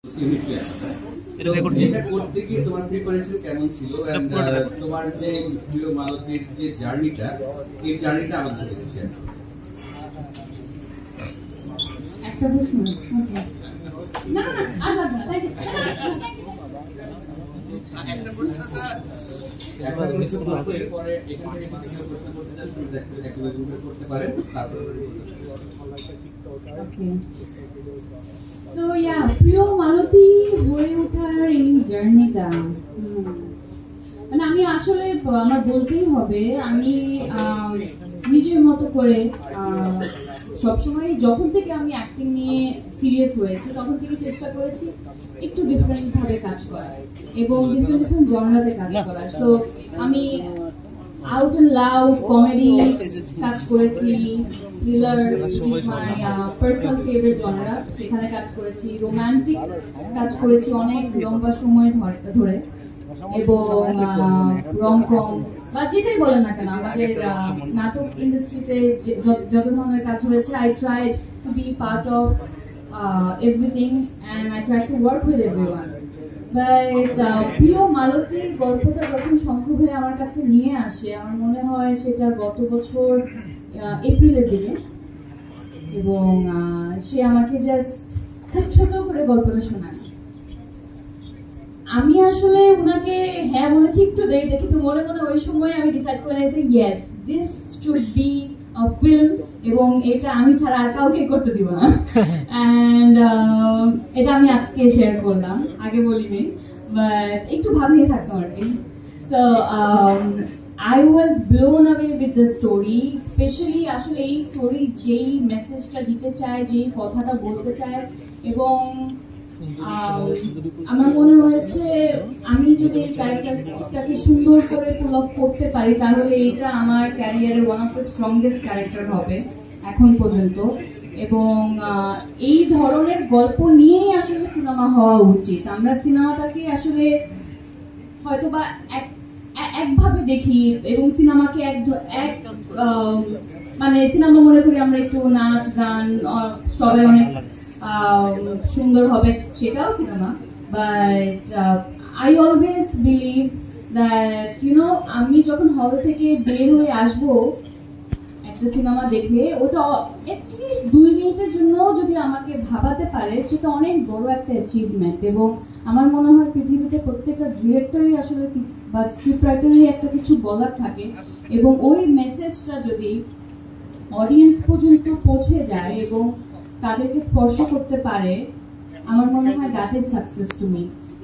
এটা করতে গিয়ে তোমার প্রিপারেশন কেমন ছিল তোমার যে প্রিয় মালতীর যে জার্নিটা এই জার্নিটা আমাদের সাথে শেয়ার করো। একটা প্রশ্ন না না আর লাগবে না একটা প্রশ্নটা পরে এখান থেকে কিছু প্রশ্ন করতে চান তুমি একটু করতে পারেন তারপরে ওকে তো প্রিয় মালতী হয়ে ওঠার এই জার্নিটা মানে আমি আসলে আমার বলতেই হবে আমি নিজের মতো করে সবসময় যখন থেকে আমি অ্যাক্টিং নিয়ে সিরিয়াস হয়েছি তখন থেকে চেষ্টা করেছি একটু ডিফারেন্ট ভাবে কাজ করার এবং ডিফারেন্ট জনরাতে কাজ করার। তো আমি আউট অ্যান্ড লাউড কমেডি কাজ করেছি, thriller my personal favourite genre, সেখানে কাজ করেছি, রোমান্টিক কাজ করেছি অনেক লম্বা সময় ধরে এবং রমকম বা যেটাই বলেন না কেন আমাদের নাটক ইন্ডাস্ট্রিতে যত ধরনের কাজ হয়েছে I tried to be part of everything and I tried to work with everyone. But প্রিয় মালতীর গল্পটা যখন শঙ্কর ভাই আমার কাছে নিয়ে আসে আমার মনে হয় সেটা গত বছর এপ্রিলের দিকে এবং সে আমাকে জাস্ট খুব ছোট করে গল্পটা শোনায়। আমি আসলে ওনাকে হ্যাঁ বলেছি একটু দেরি দেখি তো মনে মনে ওই সময় আমি ডিসাইড করে নিয়েছি yes this should be a film এবং এটা আমি ছাড়া আর কাউকে করতে দিব না অ্যান্ড এটা আমি আজকে শেয়ার করলাম, আগে বলিনি বাট একটু ভাবিয়ে থাকতাম আর কি। তো I was blown away with the story, especially আসলে এই স্টোরি যেই মেসেজটা দিতে চায় যেই কথাটা বলতে চায় এবং আমার মনে হয়েছে আমি যদি এই ক্যারেক্টারটাকে সুন্দর করে পুল অফ করতে পারি তাহলে এটা আমার ক্যারিয়ারে one of the strongest character হবে এখন পর্যন্ত এবং এই ধরনের গল্প নিয়েই আসলে সিনেমা হওয়া উচিত। আমরা সিনেমাটাকে আসলে হয়তোবা একভাবে দেখি এবং সিনেমাকে এক মানে সিনেমা মনে করি আমরা একটু নাচ গান সবাই অনেক সুন্দর হবে, সেটাও cinema. But I always believe that আমি যখন হল থেকে বের হয়ে আসবো একটা সিনেমা দেখে ওটা অ্যাটলিস্ট 2 মিনিটের জন্য যদি আমাকে ভাবাতে পারে সেটা অনেক বড় একটা অ্যাচিভমেন্ট এবং আমার মনে হয় পৃথিবীতে প্রত্যেকটা ডিরেক্টরই আসলে বা স্ক্রিপ্ট রাইটারই একটা কিছু বলার থাকে এবং ওই মেসেজটা যদি অডিয়েন্স পর্যন্ত পৌঁছে যায় এবং তাদেরকে স্পর্শ করতে পারে আমার মনে হয় that is success to me.